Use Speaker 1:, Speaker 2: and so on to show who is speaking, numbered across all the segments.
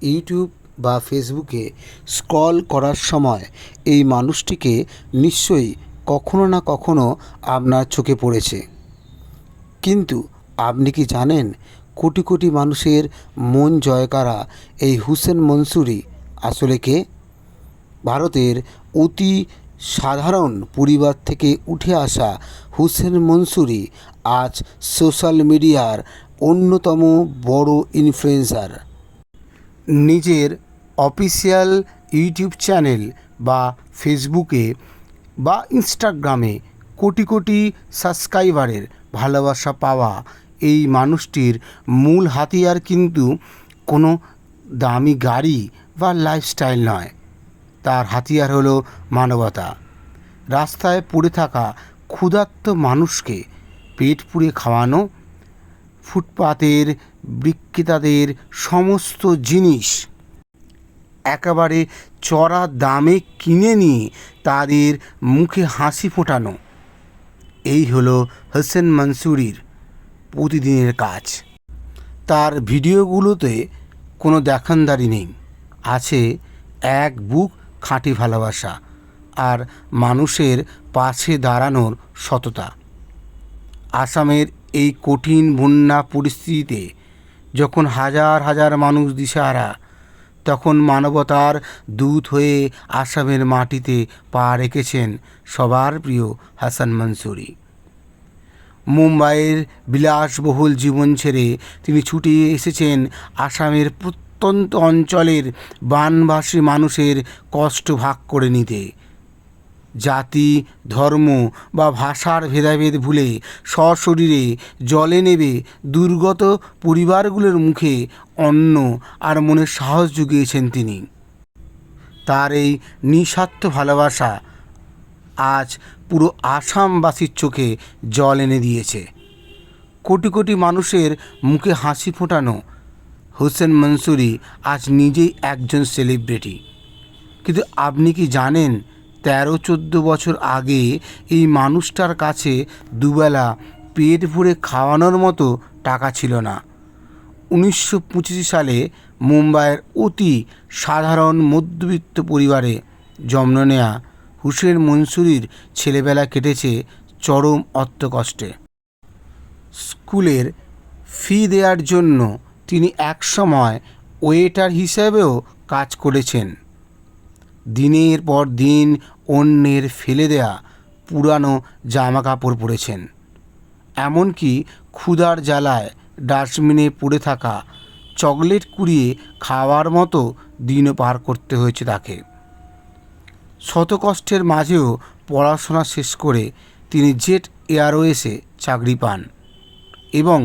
Speaker 1: YouTube বা ফেসবুকে scroll করার সময় এই মানুষটিকে নিশ্চয়ই কখনো না কখনো আপনার চোখে পড়েছে। কিন্তু আপনি কি জানেন কোটি কোটি মানুষের মন জয় করা এই হুসেন মনসুরি আসলে কে? ভারতের অতি সাধারণ পরিবার থেকে উঠে আসা হুসেন মনসুরি আজ সোশ্যাল মিডিয়ার অন্যতম বড় ইনফ্লুয়েন্সার। নিজের অফিসিয়াল ইউটিউব চ্যানেল বা ফেসবুকে বা ইনস্টাগ্রামে কোটি কোটি সাবস্ক্রাইবারের ভালোবাসা পাওয়া এই মানুষটির মূল হাতিয়ার কিন্তু কোনো দামি গাড়ি বা লাইফস্টাইল নয়। তার হাতিয়ার হলো মানবতা। রাস্তায় পড়ে থাকা ক্ষুধার্ত মানুষকে পেট পুড়ে খাওয়ানো, ফুটপাতের বিক্রেতাদের সমস্ত জিনিস একেবারে চড়া দামে কিনে নিয়ে তাদের মুখে হাসি ফোটানো, এই হলো হুসেন মনসুরির প্রতিদিনের কাজ। তার ভিডিওগুলোতে কোনো দেখানদারি নেই, আছে এক বুক খাঁটি ভালোবাসা আর মানুষের পাশে দাঁড়ানোর সততা। আসামের এই কঠিন বন্যা পরিস্থিতিতে যখন হাজার হাজার মানুষ দিশেহারা, তখন মানবতার দূত হয়ে আসামের মাটিতে পা রেখেছেন সবার প্রিয় হাসান মনসুরি। মুম্বাইয়ের বিলাসবহুল জীবন ছেড়ে তিনি ছুটে এসেছেন আসামের প্রত্যন্ত অঞ্চলের বানভাসী মানুষের কষ্ট ভাগ করে নিতে। জাতি, ধর্ম বা ভাষার ভেদাভেদ ভুলে সশরীরে জলে নেবে দুর্গত পরিবারগুলোর মুখে অন্ন আর মনের সাহস জুগিয়েছেন তিনি। তার এই নিঃস্বার্থ ভালোবাসা আজ পুরো আসামবাসীর চোখে জল এনে দিয়েছে। কোটি কোটি মানুষের মুখে হাসি ফোটানো হুসেন মনসুরি আজ নিজেই একজন সেলিব্রিটি। কিন্তু আপনি কি জানেন 13-14 বছর আগে এই মানুষটার কাছে দুবেলা পেট ভরে খাওয়ানোর মতো টাকা ছিল না। 1925 সালে মুম্বাইয়ের অতি সাধারণ মধ্যবিত্ত পরিবারে জন্ম নেয়া হুসেন মনসুরির ছেলেবেলা কেটেছে চরম অর্থকষ্টে। স্কুলের ফি দেওয়ার জন্য তিনি একসময় ওয়েটার হিসেবেও কাজ করেছেন। দিনের পর দিন অন্যের ফেলে দেয়া পুরানো জামা কাপড় পরেছেন, এমনকি ক্ষুধার জ্বালায় ডাস্টবিনে পড়ে থাকা চকলেট কুড়িয়ে খাওয়ার মতো দিনও পার করতে হয়েছে তাকে। শত কষ্টের মাঝেও পড়াশোনা শেষ করে তিনি জেট এয়ারওয়েজে চাকরি পান এবং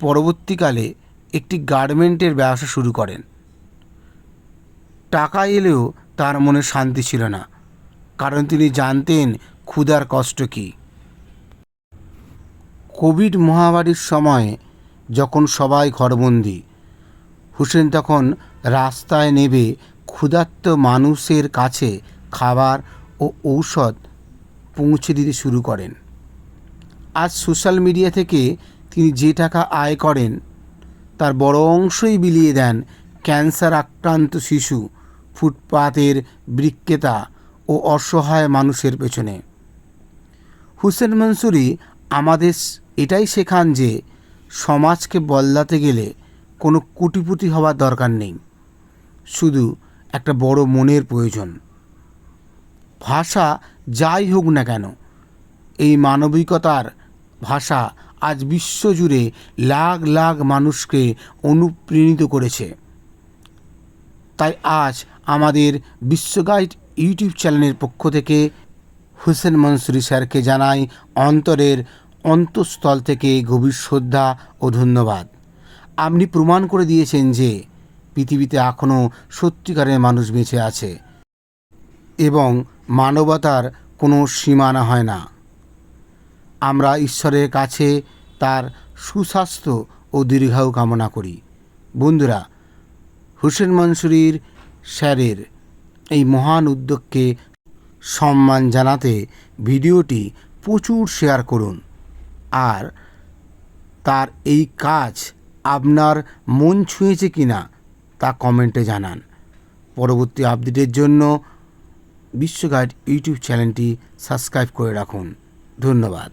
Speaker 1: পরবর্তীকালে একটি গার্মেন্টের ব্যবসা শুরু করেন। টাকা এলেও তার মনে শান্তি ছিল না, কারণ তিনি জানতেন ক্ষুধার কষ্ট কী। কোভিড মহামারীর সময়ে যখন সবাই ঘরবন্দি, হুসেন তখন রাস্তায় নেমে ক্ষুধার্ত মানুষের কাছে খাবার ও ঔষধ পৌঁছে দিতে শুরু করেন। আজ সোশ্যাল মিডিয়া থেকে তিনি যে টাকা আয় করেন তার বড় অংশই বিলিয়ে দেন ক্যান্সার আক্রান্ত শিশু, ফুটপাতের বিক্রেতা ও অসহায় মানুষের পেছনে। হুসেন মনসুরি আমাদের এটাই শেখান যে সমাজকে বদলাতে গেলে কোনো কোটিপতি হওয়ার দরকার নেই, শুধু একটা বড় মনের প্রয়োজন। ভাষা যাই হোক না কেন, এই মানবিকতার ভাষা আজ বিশ্বজুড়ে লাখ লাখ মানুষকে অনুপ্রাণিত করেছে। তাই আজ আমাদের বিশ্ব গাইড ইউটিউব চ্যানেলের পক্ষ থেকে হুসেন মনসুরি স্যারকে জানাই অন্তরের অন্তঃস্থল থেকে গভীর শ্রদ্ধা ও ধন্যবাদ। আপনি প্রমাণ করে দিয়েছেন যে পৃথিবীতে এখনও সত্যিকারের মানুষ বেঁচে আছে এবং মানবতার কোনো সীমানা হয় না। আমরা ঈশ্বরের কাছে তার সুস্বাস্থ্য ও দীর্ঘায়ু কামনা করি। বন্ধুরা, হুসেন মনসুরির স্যারের এই মহান উদ্যোগকে সম্মান জানাতে ভিডিওটি প্রচুর শেয়ার করুন। আর তার এই কাজ আপনার মন ছুঁয়েছে কিনা তা কমেন্টে জানান। পরবর্তী আপডেটের জন্য বিশ্ব গাইড ইউটিউব চ্যানেলটি সাবস্ক্রাইব করে রাখুন। ধন্যবাদ।